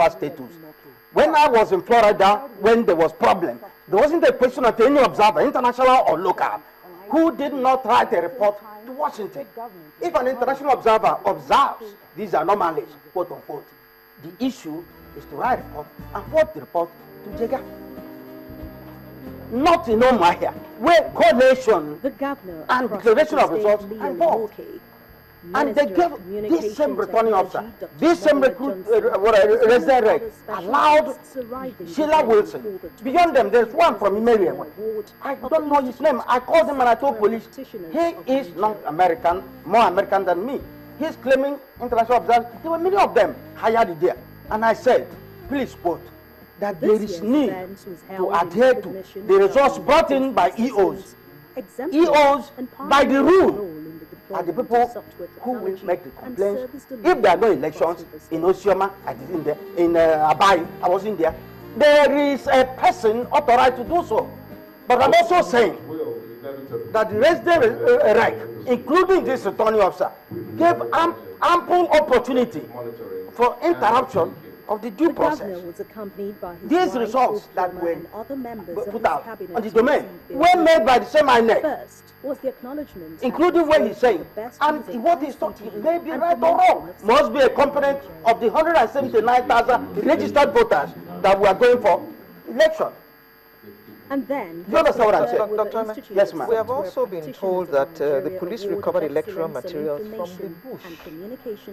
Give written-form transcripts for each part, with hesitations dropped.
status. When I was in Florida, when there was problem, there wasn't a question of any observer, international or local, who did not write a report to Washington. If an international observer observes these anomalies, quote unquote, the issue is to write a report and forward the report to Jega. Not in Omahia, where coalition and declaration of results are involved. And they gave this same returning officer, this same resident reg, allowed Sheila Wilson. Beyond them, there's one from Imeriam. I don't know his name. I called him and I told police, he is non-American, more American than me. He's claiming international observers. There were many of them hired there. And I said, please quote, that there is need to adhere to the results brought in by EOs. EOs, by the rule, are the people who will make the complaints. If there are no elections in Osioma, I did in there, in Abia, I was in there, there is a person authorized to do so. But I'm also saying that the resident reg, including this returning officer, gave ample opportunity for interruption of the due process. These results that were put out on the domain were made by the same INEC, including what he's saying. And what he's talking may be right or wrong, must be a component of the 179,000 registered voters that were going for election. And then, you understand what I'm saying? Dr. Yes, ma'am. We have also been told that the police recovered electoral materials from the bush.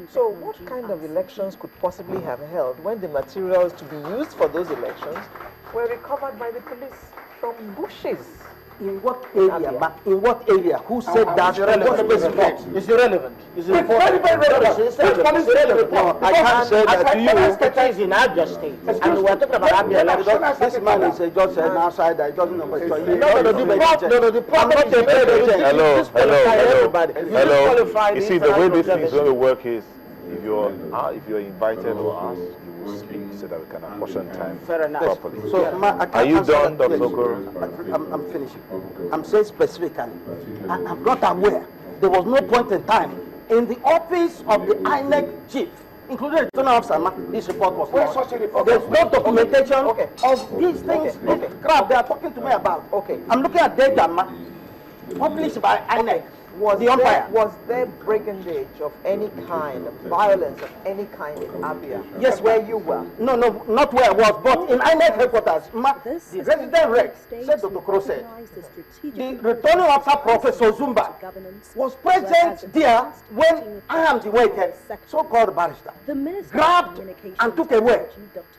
So what kind of elections could possibly have held when the materials to be used for those elections were recovered by the police from bushes? In what area? In what area? Who said that? It's irrelevant. It's very, very relevant. It's irrelevant. No, I can't say that to you. Is in Abia State, and we were talking about Abia elections. This man is just an outsider. He doesn't know what he's talking No, the problem is hello. You see, the way this thing is going to work is, if you're invited or asked, you will speak so that we can apportion time properly. So, are you done, Dr. Okoro? I'm finishing. I'm saying specifically, I'm not aware. There was no point in time in the office of the INEC chief, including the General Officer, this report was not. There's no documentation of these things, this crap they are talking to me about. I'm looking at data published by INEC. Was there brigandage of any kind, violence of any kind in Abia? Yes, where you were? No, not where I was, but in INEC headquarters. The resident reg said, Dr. Kro said, the returning officer, Professor Zumba, was present there when I am the waiter, so-called barrister, grabbed and took away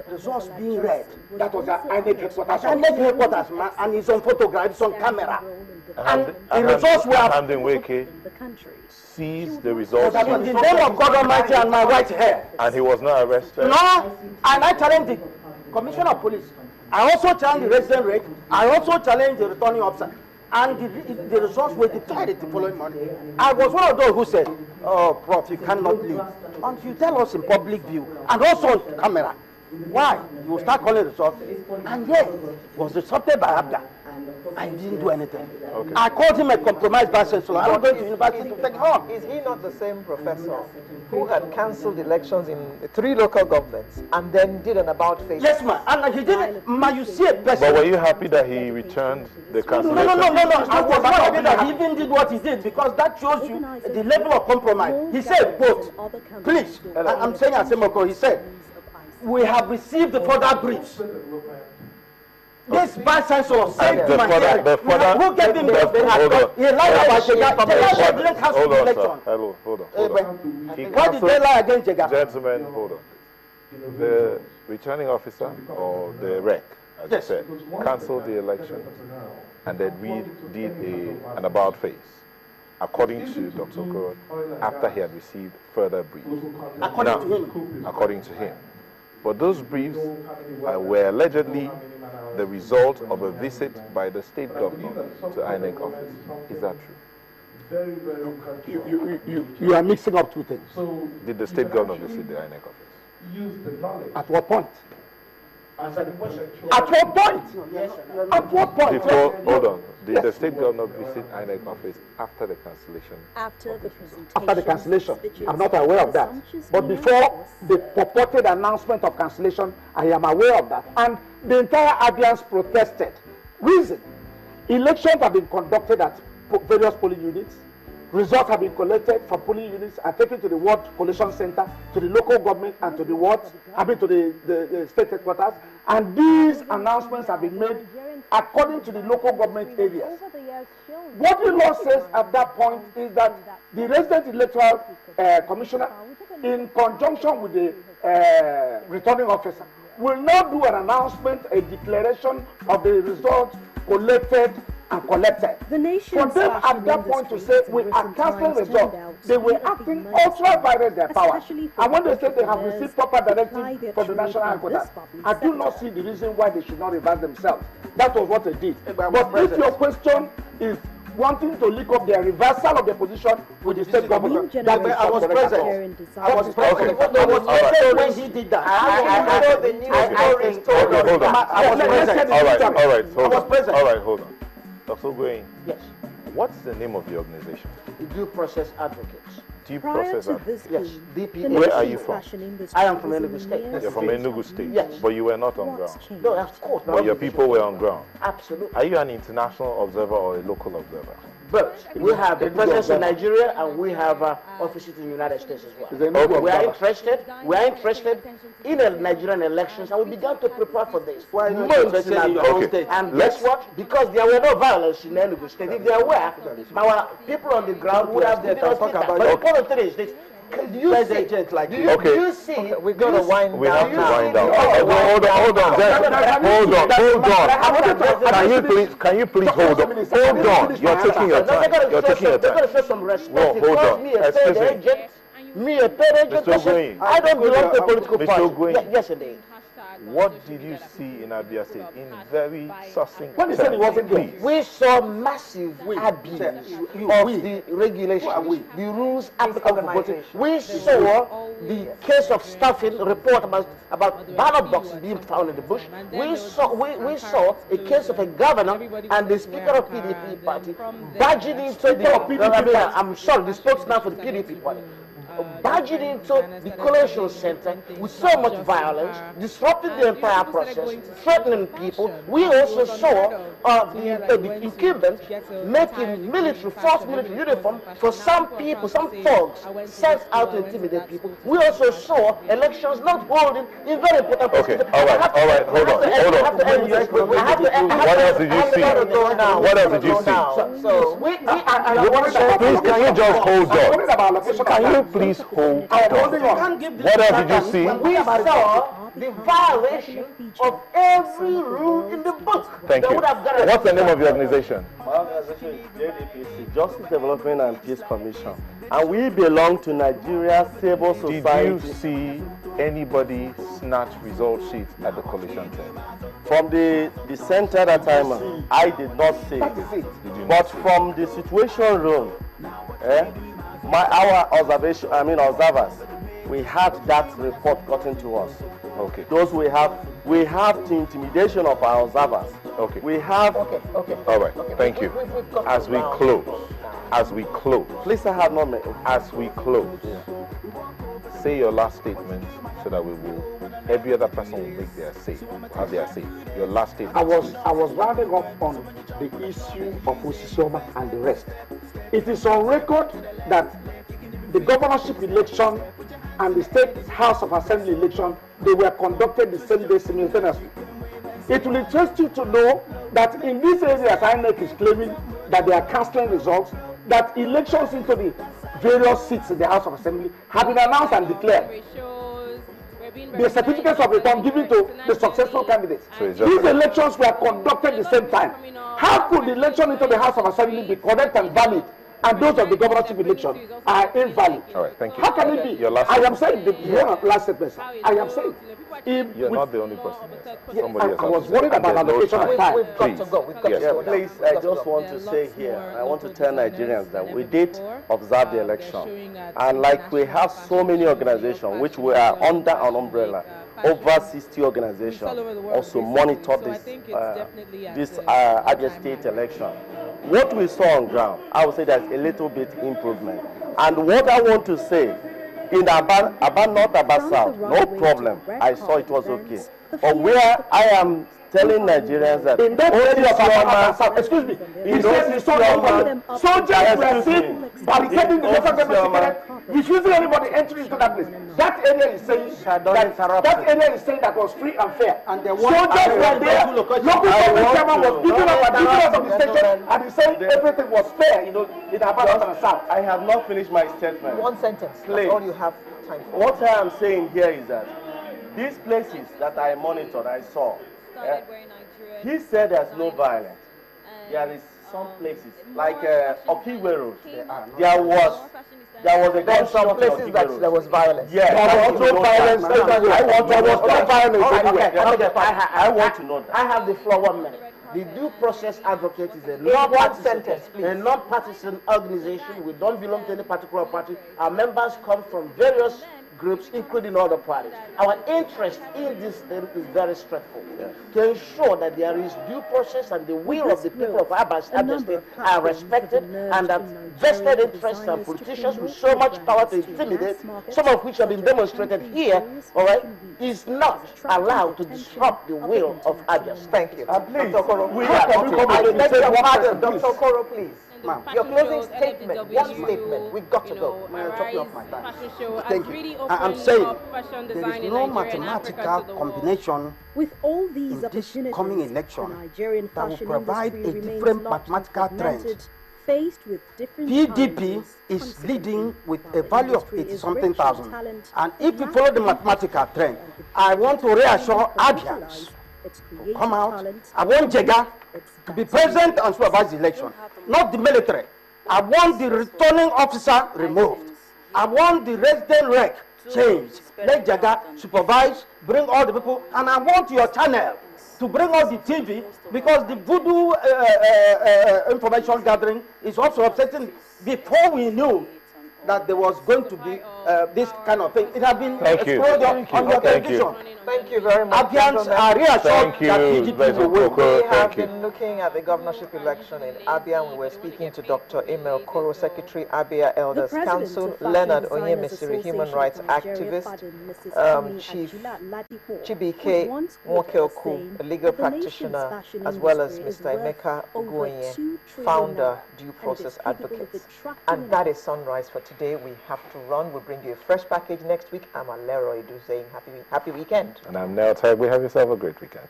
results being read. That was at INEC headquarters. INEC headquarters, man, and it's on photograph, it's on camera. And the results were seized the results. In the name of God Almighty and my white hair. And he was not arrested? No, and I challenged the Commissioner of Police. I also challenged the resident reg. I also challenged the returning officer. And the results were declared the following morning. I was one of those who said, oh, Prof, you cannot leave until you tell us in public view and also on camera. Why? You will start calling results. And yet, was disrupted by Abia. I didn't do anything. I called him a compromised vice chancellor. I'm going to university to take him on. Is he not the same professor who had cancelled elections in 3 local governments and then did an about-face? Yes, ma'am. And he didn't. You see a person. But were you happy that he returned the cancellation? No. I was not happy that he even did what he did, because that shows you the level of compromise. He said, quote, please, I'm saying Asemoko, he said, we have received the further briefs. This vice chancellor said to my head, who gave him the he lied about Jega. Jega didn't cancel the election. Hold on. Why did they lie against Jega? Gentlemen, hold on. The returning officer or the rec, as you said, cancelled the election, and then we did an about face, according to Dr. Okoro, after he had received further briefs. According to him. But those briefs were allegedly the result of a visit by the state governor to INEC office. Is that true? You are mixing up two things. Did the state governor visit the INEC office? At what point? Answer the question. At what point? Yes, At what point? Hold on. Did the state governor visit INEC office after the cancellation? After the presentation. After the cancellation. I'm not aware of that. But before the purported announcement of cancellation, I am aware of that. And the entire Abians protested. Reason: elections have been conducted at various polling units. Results have been collected from polling units and taken to the Ward Collation Center, to the local government, and to the wards, to the state headquarters. And these announcements have been made according to the local government areas. What the law says at that point is that the resident electoral commissioner, in conjunction with the returning officer, will now do an announcement, a declaration of the results collected and collected. For them at that point to say we are cancelling results, they were acting ultra vires their powers. And when they say they have received proper directive from the national headquarters, I do not see the reason why they should not reverse themselves. That was what they did. But if your question is wanting to link up their reversal of their position with the state government, that is I was present. I was present. I was present when he did that. I was present. All right, hold on. Dr. Going, yes. What's the name of the organization? The Due Process Advocates. Due Process Advocates? Yes, DPA. Where are you from? I am from Enugu State. You're from Enugu State? Yes. But you were not on ground? No, of course. But your people were on ground? Absolutely. Are you an international observer or a local observer? But we have a presence in Nigeria and we have offices in the United States as well. Okay. We are interested in the Nigerian elections and we began to prepare for this. Months in our own state. And guess what? Because there were no violence in Enugu State. If there were, our people on the ground would have been talking about. But the important thing is this. Do you see? We're going to wind down. We have to wind down. Hold on. Can you please hold on? Hold on. You're taking your time. You're going to show some respect. No, hold on. Me, a third agent. I don't belong to a political party. Yes, indeed. What did you see in Abia State in very succinct When he said he wasn't there, we saw massive abuse of the regulations, the rules applicable for voting. We saw the case of stuffing report about ballot boxes being found in the bush. We saw a case of a governor and the speaker of PDP party barging into the I'm sorry, the spokesman for the PDP party. Barging into the collation center with so much violence, disrupting the entire process, threatening people. We also saw the incumbents making false military uniform for some people, some folks sent out to intimidate people. We also saw elections not holding in very important places. Okay, all right, hold on. What else did you see? What else did you see? Please, can you just hold on? Can you please hold on? What else did you see? We saw the violation of every rule in the book. Thank you. What's the name of your organization? My organization is JDPC, Justice Development and Peace Commission. And we belong to Nigeria's civil society. Did you see anybody snatch result sheets at the collation center? From the center that I did not see it. But from the situation room, our observers, we had that report gotten to us. Okay. Those we have the intimidation of our observers. Okay. We have. Okay. All right. Thank you. As we close. Please, I have no minute. As we close, say your last statement so that we will. Every other person will make their say. Have their say. Your last statement. I was rounding up on the issue of Osisioma and the rest. It is on record that the governorship election and the State House of Assembly election, they were conducted the same day simultaneously. It will interest you to know that in these areas, INEC is claiming that they are cancelling results, that elections into the various seats in the House of Assembly have been announced and declared. The certificates of return given to the successful candidates. So these elections were conducted at the same time. How could the election into the House of Assembly be correct and valid, and those of the governorship election are invalid? All right, thank you. How can it be? I am saying last sentence. I am saying. You're not the only person. Somebody else. I was worried about allocation of time. We've got to go. Please, I just want to say here, I want to tell Nigerians that we did observe the election. And like we have so many organizations which we are under an umbrella, over 60 organizations also monitor this Abia State election. What we saw on ground, I would say there's a little bit improvement. And what I want to say, in Abba North, Abba South, no problem. I saw it was okay. But where I am telling Nigerians that in that area of South, excuse me, he says he saw no soldiers were seen barricading the local government, refusing anybody entering into that place. That area is saying that was free and fair. And the soldiers were there. Local government chairman was giving us of the station, and he said everything was fair, in Abba North and South. I have not finished my statement. One sentence. That's all you have time for. What I am saying here is that these places that I monitored, I saw. He said there's no violence. There is some places like Okiwe Road. There was a gunshot. Some places that there was violence. Yes, there was no violence. I want to know that. I have the floor 1 minute. The Due Process Advocate is a non-partisan organization. We don't belong to any particular party. Our members come from various groups, including other parties. Our interest in this thing is very straightforward. Yes. To ensure that there is due process and the will of the people of Abia State are respected, and that vested interests and politicians with so much power to intimidate, some of which have been demonstrated here, all right, is not allowed to disrupt the will of Abia State. Thank you. Please, Dr. Koro, Dr. Koro, please. Your closing statement, one statement, we've got to go. Thank you. I'm saying there is no mathematical combination with all these in this opportunities, coming election Nigerian that will fashion provide a industry different remains mathematical trend. Faced with different PDP is leading with a value of 80-something thousand. And if you follow the mathematical trend, I want to reassure Abians to come out. I want Jega to be present and supervise the election, not the military. I want the returning officer removed. I want the resident rec changed. Let Jaga supervise, bring all the people, and I want your channel to bring out the TV, because the voodoo information gathering is also upsetting. Before we knew that there was going to be this kind of thing, it had been exploded on your television. Thank you very much. Abians are reassured that PDP will win. We have been looking at the governorship election in Abia, and we were speaking to Dr. Emil Koro, Secretary, Abia Elders Council, Leonard Onyemesiri, human rights activist, Chief Chibike Nwokeoku, a legal practitioner, as well as Mr. Emeka Ugoye, founder, Due Process Advocates. And that is Sunrise for today. We have to run. We'll bring you a fresh package next week. I'm Alero Edu saying happy weekend. And I'm Nell Tagwe. Have yourself a great weekend.